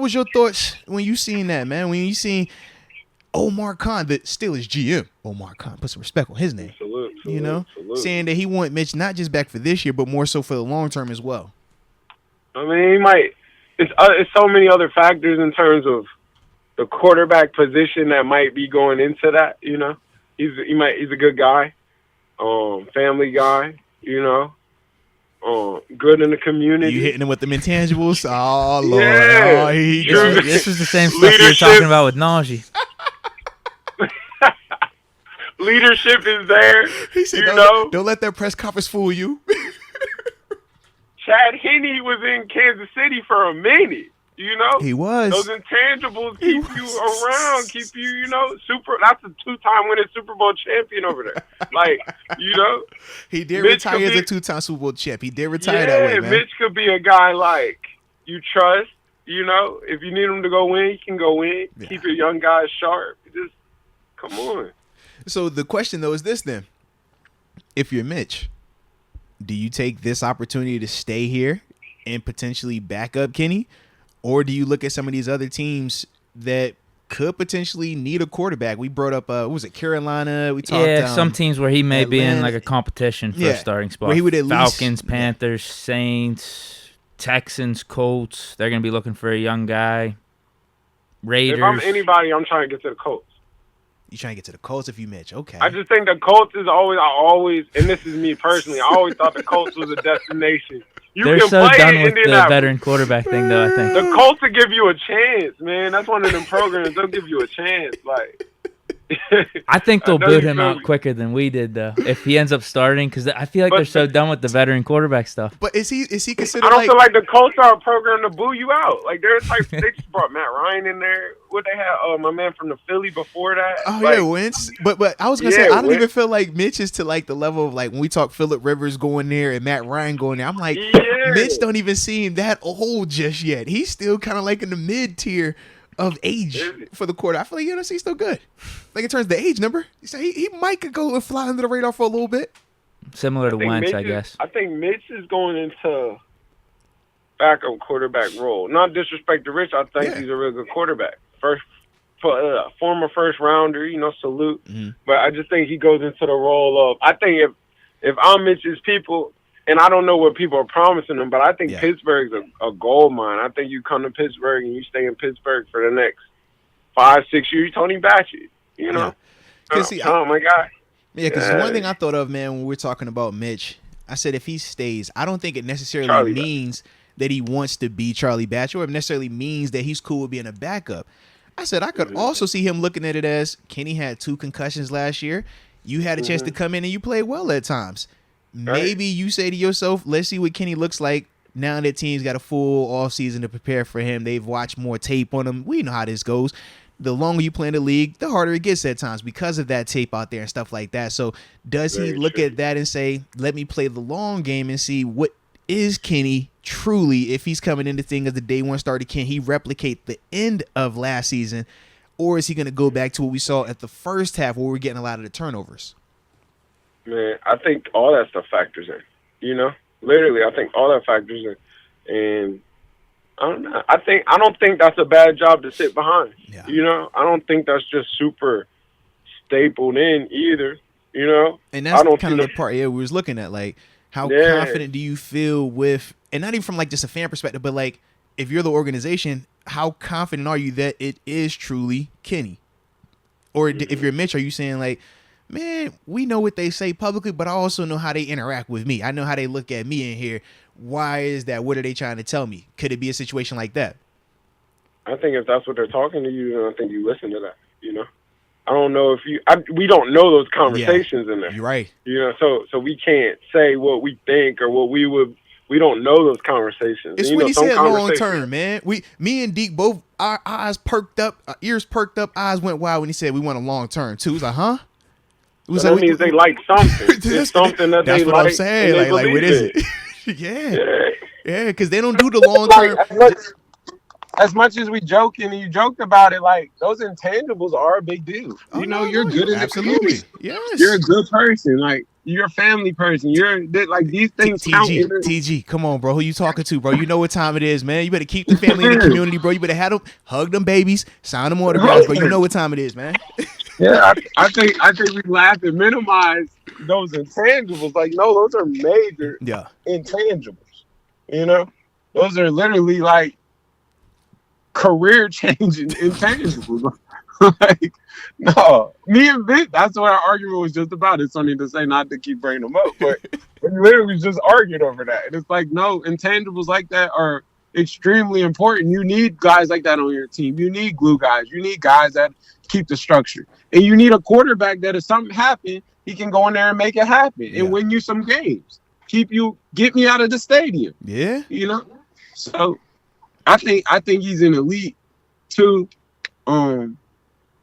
was your thoughts when you seen that, man? When you seen Omar Khan, the Steelers GM, Omar Khan, put some respect on his name. Salute, Saying that he want Mitch not just back for this year, but more so for the long term as well. I mean, he might. It's so many other factors in terms of the quarterback position that might be going into that. He's a good guy, family guy. Good in the community. You hitting him with the intangibles? Oh Lord! Yeah. Oh, this is the same stuff you were talking about with Najee. Leadership is there. He said, don't let that press conference fool you. Chad Henne was in Kansas City for a minute. He was. Those intangibles keep you around, keep you, super. That's a 2-time winning Super Bowl champion over there. He did Mitch retire as a 2-time Super Bowl champ. He did retire that way, man. Mitch could be a guy like you trust. If you need him to go win, he can go win. Yeah. Keep your young guys sharp. Just come on. So the question though is this then: if you're Mitch, do you take this opportunity to stay here and potentially back up Kenny? Or do you look at some of these other teams that could potentially need a quarterback? We brought up, what was it, Carolina? We talked. Some teams where he may be in like a competition for a starting spot. Where he would at Falcons, Panthers, Saints, Texans, Colts. They're going to be looking for a young guy. Raiders. If I'm anybody, I'm trying to get to the Colts. You trying to get to the Colts if you Mitch? Okay. I just think the Colts is always, and this is me personally, I always thought the Colts was a destination. They're so done with the veteran quarterback thing, though, I think. The Colts will give you a chance, man. That's one of them programs. They'll give you a chance. I think they'll boot him out quicker than we did, though, if he ends up starting, because I feel like they're so done with the veteran quarterback stuff. But is he considered? I don't feel like the Colts are a program to boo you out. Like they're type. They just brought Matt Ryan in there. What they had? My man from the Philly before that. Oh yeah, Wentz. But I was gonna say I don't even feel like Mitch is to like the level of like when we talk Phillip Rivers going there and Matt Ryan going there. I'm like, Mitch don't even seem that old just yet. He's still kind of like in the mid tier of age for the quarter. I feel like UNC's still good. Like in terms of the age number, so he might could go and fly under the radar for a little bit. Similar to Wentz, I guess. I think Mitch is going into backup quarterback role. Not disrespect to Rich. I think he's a real good quarterback. Former first rounder, salute. Mm-hmm. But I just think he goes into the role of. I think if I'm Mitch's people. And I don't know what people are promising him, but I think Pittsburgh's a gold mine. I think you come to Pittsburgh and you stay in Pittsburgh for the next 5-6 years. Tony Batchy, my guy. Yeah, because one thing I thought of, man, when we're talking about Mitch, I said if he stays, I don't think it necessarily means that he wants to be Charlie Batchy, or it necessarily means that he's cool with being a backup. I said I could also see him looking at it as Kenny had 2 concussions last year. You had a chance to come in and you played well at times. Maybe you say to yourself, let's see what Kenny looks like now that team's got a full offseason to prepare for him. They've watched more tape on him. We know how this goes. The longer you play in the league, the harder it gets at times because of that tape out there and stuff like that. So does he look at that and say, let me play the long game and see what is Kenny truly, if he's coming into thing as the day one starter, can he replicate the end of last season? Or is he going to go back to what we saw at the first half where we're getting a lot of the turnovers? Man, I think all that stuff factors in. Literally, I think all that factors in, and I don't know. I don't think that's a bad job to sit behind. Yeah. I don't think that's just super stapled in either. And that's kind of the part. Yeah, we was looking at like how confident do you feel with, and not even from like just a fan perspective, but like if you're the organization, how confident are you that it is truly Kenny? Or if you're Mitch, are you saying like, man, we know what they say publicly, but I also know how they interact with me. I know how they look at me in here. Why is that? What are they trying to tell me? Could it be a situation like that? I think if that's what they're talking to you, then I think you listen to that, I don't know if we don't know those conversations in there. You're right. So we can't say what we think or what we don't know those conversations. It's when he said long term, man. Me and Deke both, our eyes perked up, our ears perked up, eyes went wild when he said we want a long term too. It was like, huh? It was that means they like something. It's something that they like. That's what I'm saying. Like what is it? Yeah, because they don't do the long term. As much as we joke and you joked about it, like those intangibles are a big deal. You're good in the community. Yes, you're a good person. Like You're a family person. You're like these things count. TG, come on, bro. Who you talking to, bro? You know what time it is, man. You better keep the family in the community, bro. You better hug them babies, sign them autographs, bro. You know what time it is, man. Yeah, I think we laugh and minimize those intangibles. Like, no, those are major intangibles. You know, those are literally like career changing intangibles. Like, no, me and Vic, that's what our argument was just about. It's funny to say not to keep bringing them up, but we literally just argued over that. And it's like, no, intangibles like that are extremely important. You need guys like that on your team. You need glue guys. You need guys that keep the structure. And you need a quarterback that if something happens, he can go in there and make it happen and win you some games. Get me out of the stadium. Yeah. You know? So I think he's an elite too.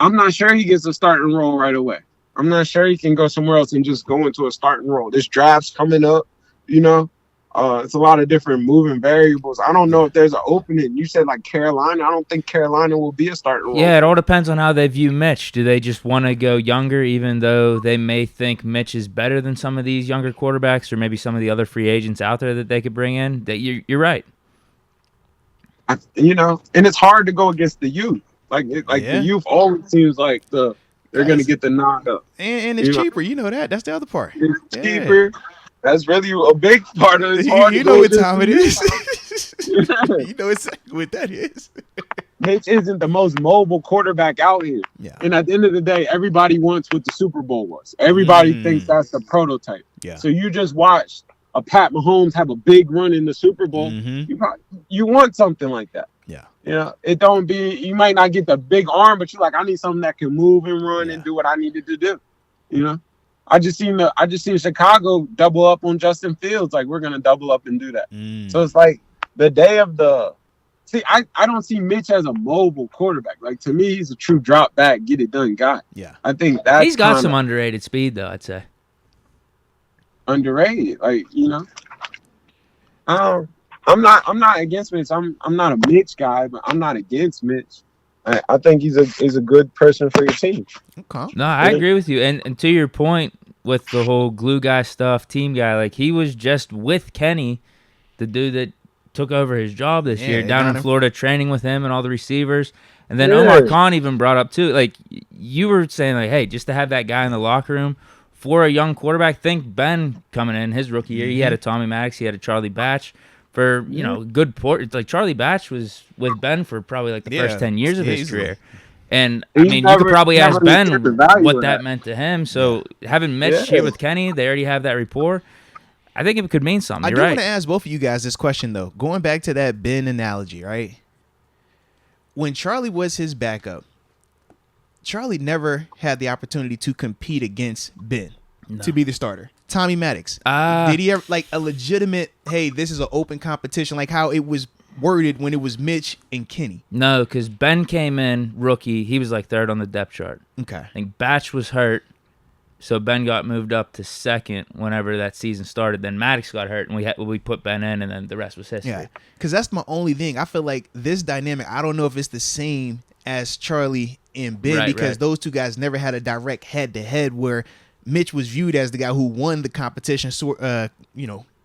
I'm not sure he gets a starting role right away. I'm not sure he can go somewhere else and just go into a starting role. This draft's coming up, you know. It's a lot of different moving variables. I don't know if there's an opening. You said like Carolina. I don't think Carolina will be a starting role. Yeah, it all depends on how they view Mitch. Do they just want to go younger, even though they may think Mitch is better than some of these younger quarterbacks or maybe some of the other free agents out there that they could bring in? That you're right. You know, and it's hard to go against the youth. The youth always seems like they're going to get the nod up. And it's cheaper. You know that. That's the other part. It's cheaper. That's really a big part of it. You know what time it is. You know exactly what that is. Mitch isn't the most mobile quarterback out here. Yeah. And at the end of the day, everybody wants what the Super Bowl was. Everybody thinks that's the prototype. Yeah. So you just watched a Pat Mahomes have a big run in the Super Bowl. You want something like that. Yeah. You know, you might not get the big arm, but you're like, I need something that can move and run and do what I needed to do. You know, I just seen Chicago double up on Justin Fields. Like, we're going to double up and do that. So it's like the day of I don't see Mitch as a mobile quarterback. Like, to me, he's a true drop back, get it done guy. Yeah. I think that's he's got some underrated speed though, I'd say. Underrated. Like, you know, I'm not against Mitch. I'm not a Mitch guy, but I'm not against Mitch. I think he's a good person for your team. Okay. No, I agree with you. And to your point with the whole glue guy stuff, team guy, like he was just with Kenny, the dude that took over his job this year down in Florida, training with him and all the receivers. And then Omar Khan even brought up too, like you were saying, like, hey, just to have that guy in the locker room for a young quarterback. Think Ben coming in his rookie year, he had a Tommy Maddox, he had a Charlie Batch. For, you know, good port. Like, Charlie Batch was with Ben for probably, like, the first 10 years of his career. And, I mean, you could probably ask Ben what that meant to him. So, having Mitch here with Kenny, they already have that rapport. I think it could mean something. I do want to ask both of you guys this question, though. Going back to that Ben analogy, right? When Charlie was his backup, Charlie never had the opportunity to compete against Ben to be the starter. Tommy Maddox. Did he ever, like, a legitimate, hey, this is an open competition, like how it was worded when it was Mitch and Kenny? No, because Ben came in rookie. He was like third on the depth chart. Okay. I think Batch was hurt, so Ben got moved up to second whenever that season started. Then Maddox got hurt, and we put Ben in, and then the rest was history. Yeah, because that's my only thing. I feel like this dynamic, I don't know if it's the same as Charlie and Ben, because those two guys never had a direct head-to-head where Mitch was viewed as the guy who won the competition,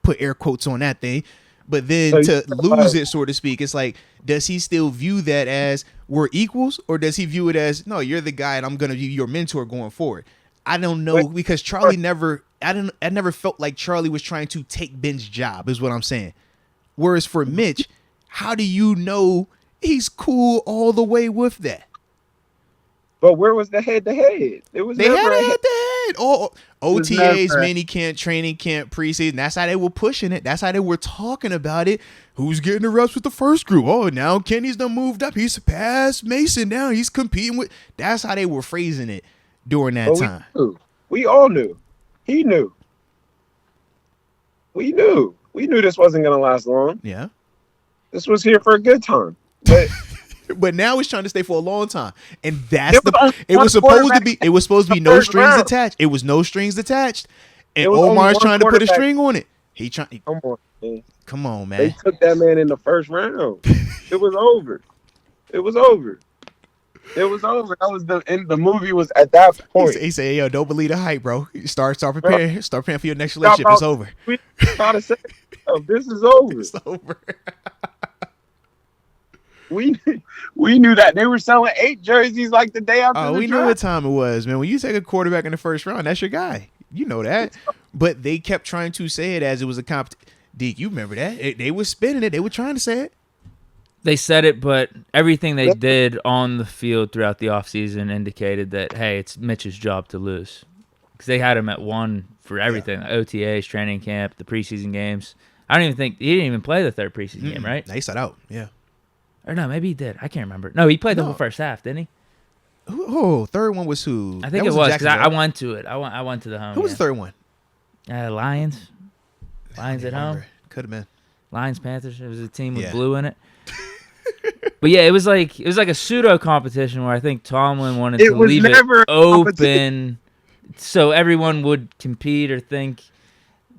put air quotes on that thing. But then to lose it, so to speak, it's like, does he still view that as we're equals, or does he view it as, no, you're the guy and I'm going to be your mentor going forward? I don't know, because Charlie I never felt like Charlie was trying to take Ben's job, is what I'm saying. Whereas for Mitch, how do you know he's cool all the way with that? But where was the head-to-head? It was they never had a head-to-head. Oh, OTAs, never. mini camp, training camp, preseason. That's how they were pushing it. That's how they were talking about it. Who's getting the reps with the first group? Oh, now Kenny's done moved up. He's past Mason now. He's competing with. That's how they were phrasing it during that time. We all knew. He knew. We knew. We knew this wasn't going to last long. Yeah. This was here for a good time. But but now it's trying to stay for a long time, and that's it was supposed to be no strings attached. It was no strings attached, and Omar's trying to put a string on it. Come on, man. They took that man in the first round. It was over. It was over. That was the movie was at that point. He said, "Yo, don't believe the hype, bro. Start preparing. Start preparing for your next relationship. It's over. We trying to say, this is over. It's over." We knew that they were selling 8 jerseys like the day after. We knew what time it was, man. When you take a quarterback in the first round, that's your guy. You know that. But they kept trying to say it as it was a Deke, you remember that? They were spinning it. They were trying to say it. They said it, but everything they did on the field throughout the offseason indicated that, hey, it's Mitch's job to lose. Because they had him at 1 for everything. Yeah. OTAs, training camp, the preseason games. I don't even think – he didn't even play the third preseason game, right? No, he sat out, yeah. Or no, maybe he did. I can't remember. No, he played the whole first half, didn't he? Oh, third one was who? I think it was because I went to it. I went to the home. Who was the third one? Lions. Lions at home. Could have been. Lions, Panthers. It was a team with blue in it. But yeah, it was like a pseudo competition where I think Tomlin wanted to leave it open so everyone would compete or think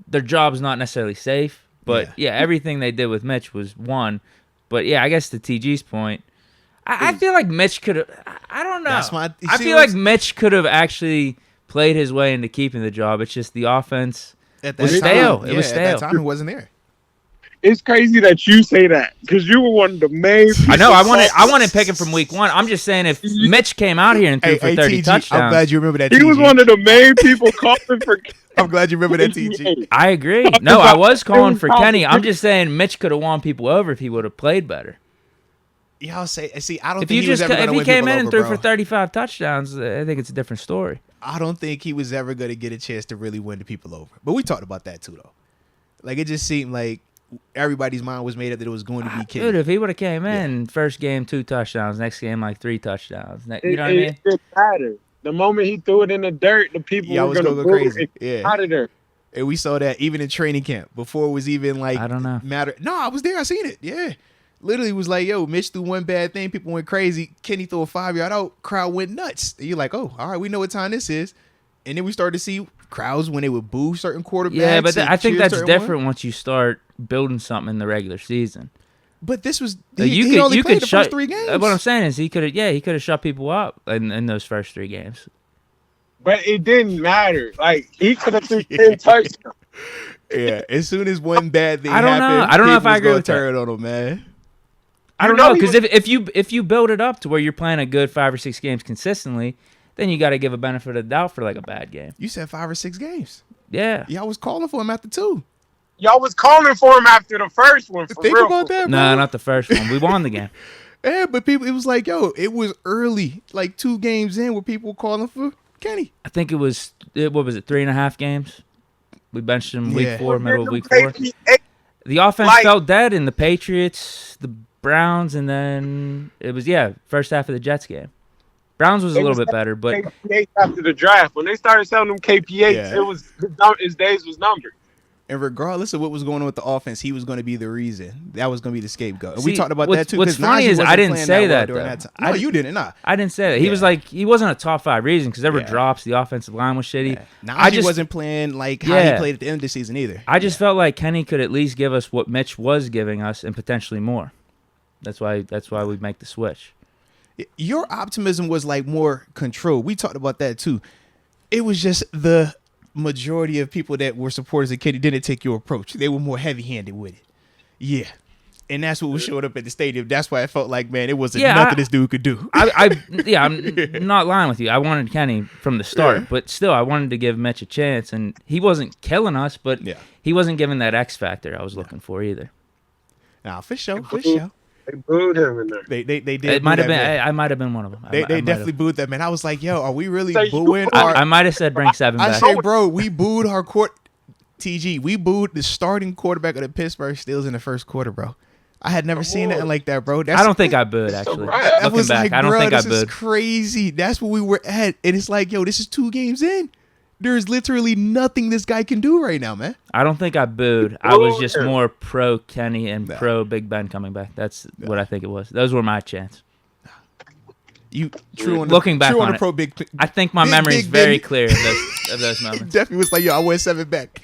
their job's not necessarily safe. But yeah, everything they did with Mitch was one. But yeah, I guess to TG's point, I feel like Mitch could have. I don't know. I feel like Mitch could have actually played his way into keeping the job. It's just the offense was stale. It was stale. At that time, he wasn't there. It's crazy that you say that because you were one of the main. I know. I wanted Pickett from week 1. I'm just saying if Mitch came out here and threw for 30 touchdowns, I'm glad you remember that. He was one of the main people calling for. I'm glad you remember that, TG. I agree. No, I was calling for Kenny. I'm just saying Mitch could have won people over if he would have played better. Yeah, I'll say. See, I don't think he was ever going to win people over. If he came in and threw for 35 touchdowns, I think it's a different story. I don't think he was ever going to get a chance to really win the people over. But we talked about that too, though. Like, it just seemed like everybody's mind was made up that it was going to be Kenny. Dude, if he would have came in, first game 2 touchdowns, next game like 3 touchdowns. You know what I mean? It didn't matter. The moment he threw it in the dirt, the people were going to go crazy. Out of there. And we saw that even in training camp before it was even like I don't know. No, I was there. I seen it. Yeah. Literally was like, yo, Mitch threw one bad thing. People went crazy. Kenny threw a 5-yard out. Crowd went nuts. And you're like, oh, all right, we know what time this is. And then we started to see crowds when they would boo certain quarterbacks. Yeah, but I think that's different once you start building something in the regular season. But this was he only played the first 3 games. What I'm saying is he could have shut people up in those first 3 games. But it didn't matter. Like he could have threw 10 touchdowns. Yeah, as soon as one bad thing happened, I don't know if I agree with turn on him, man. I don't know because if you build it up to where you're playing a good 5 or 6 games consistently, then you got to give a benefit of the doubt for like a bad game. You said 5 or 6 games. Yeah. Y'all was calling for him after 2. Y'all was calling for him after the first one. Think about that, bro. No, not the first one. We won the game. Yeah, but people, it was like, yo, it was early, like 2 games in, where people were calling for Kenny. I think it was 3.5 games. We benched him week 4, middle of week 4. The offense felt dead in the Patriots, the Browns, and then it was first half of the Jets game. Browns was a little bit better, but KPH after the draft, when they started selling them KPHs, it was his days was numbered. And regardless of what was going on with the offense, he was going to be the reason. That was going to be the scapegoat. And we talked about that too. What's funny is I didn't say that during that time. No, you didn't. Nah. I didn't say that. He was like, he wasn't a top 5 reason because there were drops. The offensive line was shitty. Najee wasn't playing like how he played at the end of the season either. I just felt like Kenny could at least give us what Mitch was giving us and potentially more. That's why we make the switch. Your optimism was like more control. We talked about that too. It was just the majority of people that were supporters of Kenny didn't take your approach. They were more heavy-handed with it. Yeah. And that's what was showing up at the stadium. That's why I felt like, man, it wasn't nothing this dude could do. I'm not lying with you. I wanted Kenny from the start, but still, I wanted to give Mitch a chance, and he wasn't killing us, but he wasn't giving that X factor I was looking for either. Nah, for sure. They booed him in there. They did. It might have been. I might have been one of them. They definitely booed that man. I was like, yo, are we really booing? I might have said bring 7 back. I say, bro, we booed our TG. We booed the starting quarterback of the Pittsburgh Steelers in the first quarter, bro. I had never seen nothing like that, bro. I don't think I booed actually. Looking back, I don't think I booed. This is crazy. That's what we were at, and it's like, yo, this is 2 games in. There's literally nothing this guy can do right now, man. I don't think I booed. I was just more pro Kenny and pro Big Ben coming back. That's what I think it was. Those were my chants. Looking back on it, pro Big. I think my memory is very clear of those moments. Definitely was like, yo, I went 7 back.